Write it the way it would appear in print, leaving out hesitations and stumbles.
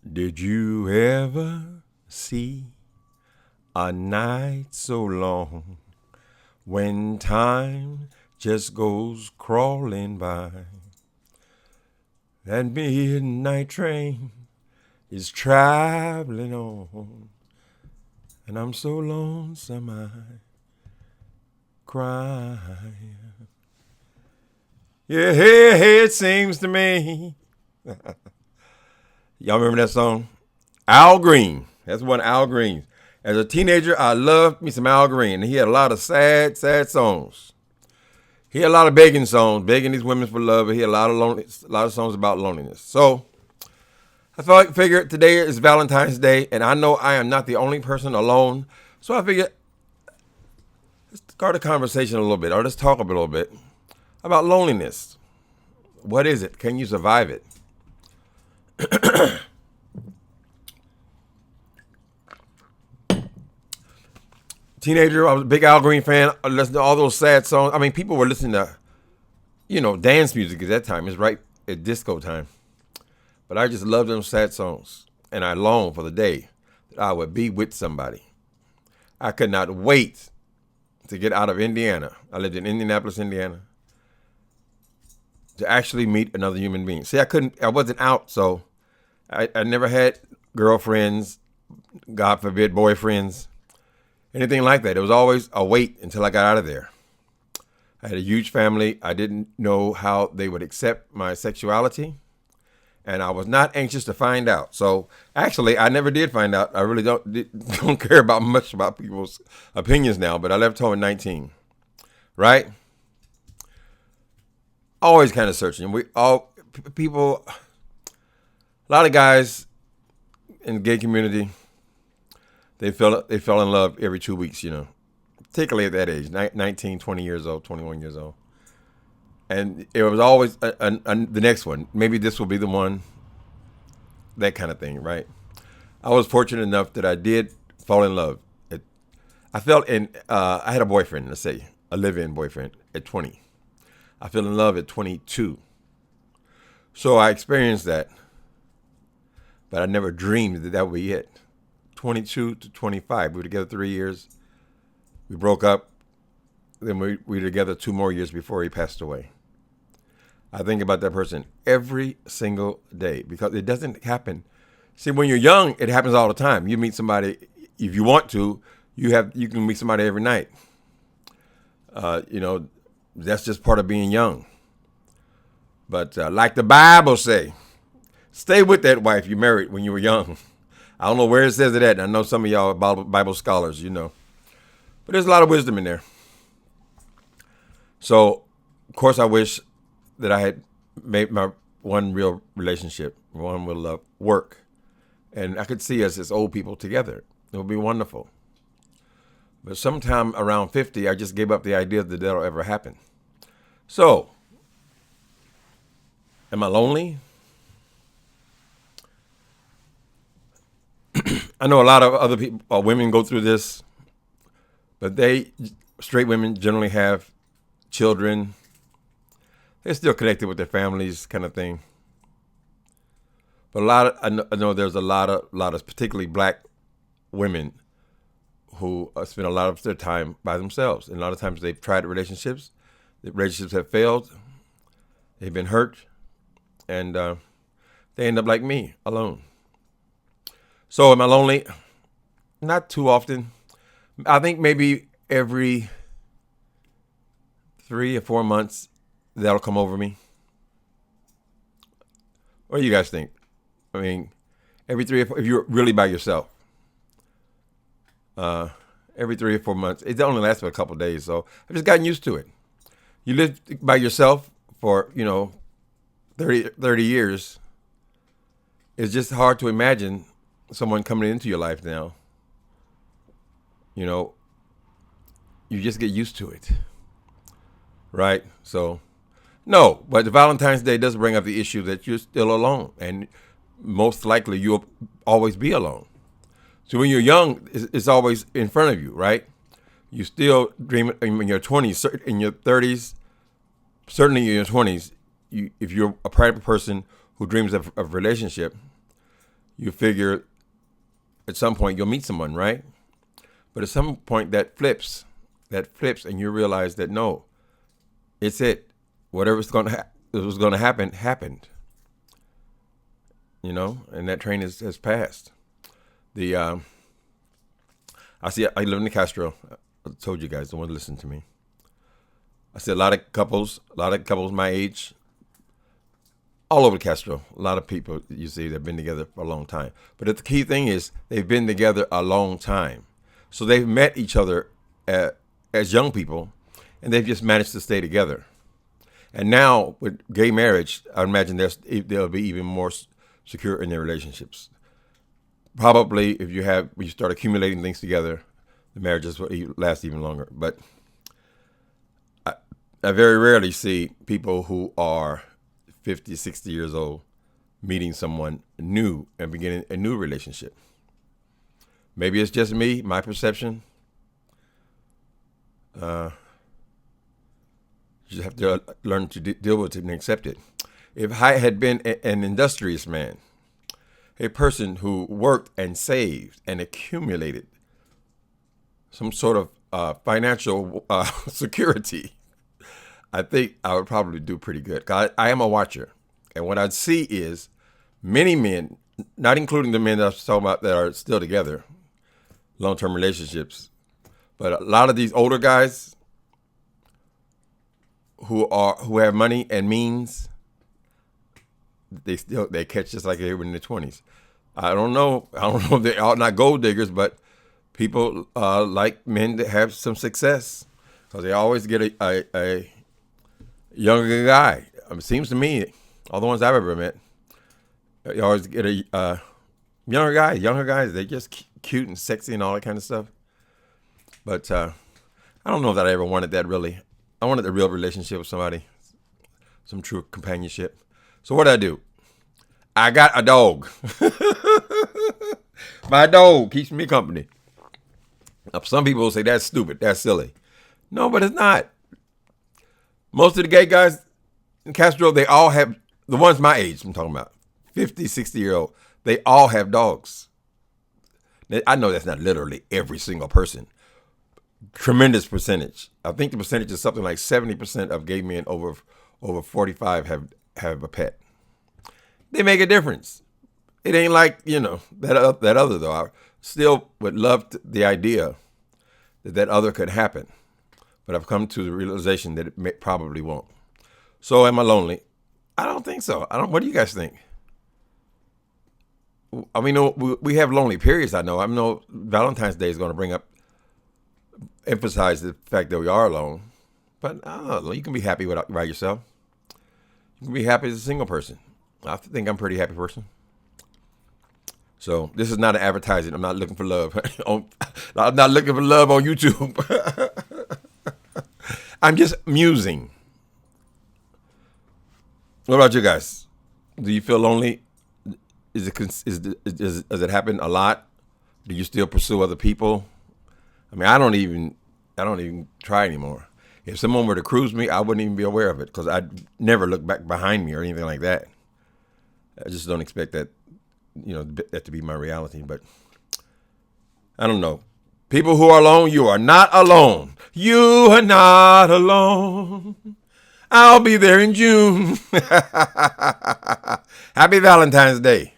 Did you ever see a night so long when time just goes crawling by? That midnight train is traveling on, and I'm so lonesome I cry. Yeah, it seems to me. Y'all remember that song? Al Green. That's one Al Green. As a teenager, I loved me some Al Green. He had a lot of sad songs. He had a lot of begging songs, begging these women for love. But he had a lot of songs about loneliness. So figured today is Valentine's Day, and I know I am not the only person alone. So I figured let's start a conversation a little bit, or let's talk a little bit about loneliness. What is it? Can you survive it? Teenager, I was a big Al Green fan. I listened to all those sad songs. I mean, people were listening to, dance music at that time. It's right at disco time. But I just loved them sad songs. And I longed for the day that I would be with somebody. I could not wait to get out of Indiana. I lived in Indianapolis, Indiana. To actually meet another human being. See, I wasn't out, so I never had girlfriends, God forbid, boyfriends. Anything like that. It was always a wait until I got out of there. I had a huge family. I didn't know how they would accept my sexuality. And I was not anxious to find out. So actually, I never did find out. I really don't care about much about people's opinions now. But I left home at 19. Right? Always kind of searching. A lot of guys in the gay community, they fell in love every 2 weeks, particularly at that age, 19, 20 years old, 21 years old. And it was always the next one. Maybe this will be the one, that kind of thing, right? I was fortunate enough that I did fall in love. I had a boyfriend, let's say, a live-in boyfriend at 20. I fell in love at 22. So I experienced that, but I never dreamed that would be it. 22 to 25. We were together 3 years. We broke up. Then we were together 2 more years before he passed away. I think about that person every single day because it doesn't happen. See, when you're young, it happens all the time. You meet somebody, if you want to, you can meet somebody every night. That's just part of being young. But like the Bible say, stay with that wife you married when you were young. I don't know where it says it at. And I know some of y'all are Bible scholars, But there's a lot of wisdom in there. So, of course, I wish that I had made my one real relationship, one with love, work. And I could see us as old people together. It would be wonderful. But sometime around 50, I just gave up the idea that that'll ever happen. So, am I lonely? I know a lot of other people, women go through this, but straight women generally have children. They're still connected with their families, kind of thing. But I know there's a lot of particularly black women who spend a lot of their time by themselves. And a lot of times they've tried relationships. The relationships have failed. They've been hurt. And they end up like me, alone. So am I lonely? Not too often. I think maybe every 3 or 4 months that'll come over me. What do you guys think? I mean, every 3 or 4, if you're really by yourself. Every 3 or 4 months. It only lasts for a couple of days, so I've just gotten used to it. You live by yourself for, 30 years. It's just hard to imagine someone coming into your life now. You just get used to it. Right? So, no, but the Valentine's Day does bring up the issue that you're still alone. And most likely you'll always be alone. So when you're young, it's always in front of you, right? You still dream in your 20s, in your 30s, certainly in your 20s. If you're a private person who dreams of a relationship, you figure at some point you'll meet someone, right? But at some point that flips, and you realize that no, it's it. Whatever's going to was going to happen happened. And that train has passed. I live in the Castro. I told you guys, don't want to listen to me. I see a lot of couples my age, all over Castro. A lot of people you see that have been together for a long time. But the key thing is they've been together a long time. So they've met each other as young people, and they've just managed to stay together. And now with gay marriage, I imagine they'll be even more secure in their relationships. Probably if you start accumulating things together, the marriages will last even longer. But I very rarely see people who are 50, 60 years old meeting someone new and beginning a new relationship. Maybe it's just me, my perception. You just have to learn to deal with it and accept it. If I had been an industrious man, a person who worked and saved and accumulated some sort of financial security, I think I would probably do pretty good. 'Cause I am a watcher. And what I'd see is many men, not including the men that I was talking about that are still together, long-term relationships, but a lot of these older guys who have money and means, they catch just like they were in their 20s. I don't know if they are not gold diggers, but people like men that have some success because they always get a younger guy. It seems to me, all the ones I've ever met, you always get a younger guy. Younger guys, they're just cute and sexy and all that kind of stuff. But I don't know that I ever wanted that really. I wanted a real relationship with somebody, some true companionship. So what did I do? I got a dog. My dog keeps me company. Now, some people will say that's stupid, that's silly. No, but it's not. Most of the gay guys in Castro, they all have, the ones my age I'm talking about, 50, 60-year-old, they all have dogs. I know that's not literally every single person. Tremendous percentage. I think the percentage is something like 70% of gay men over 45 have a pet. They make a difference. It ain't like, that other though. I still would love the idea that other could happen. But I've come to the realization that it probably won't. So am I lonely? I don't think so. What do you guys think? I mean, we have lonely periods, I know. I know Valentine's Day is going to emphasize the fact that we are alone. But I don't know, you can be happy by yourself. You can be happy as a single person. I think I'm a pretty happy person. So this is not an advertising. I'm not looking for love. I'm not looking for love on YouTube. I'm just musing. What about you guys? Do you feel lonely? Does it happen a lot? Do you still pursue other people? I mean, I don't even try anymore. If someone were to cruise me, I wouldn't even be aware of it because I'd never look back behind me or anything like that. I just don't expect that, that to be my reality. But I don't know. People who are alone, you are not alone. You are not alone. I'll be there in June. Happy Valentine's Day.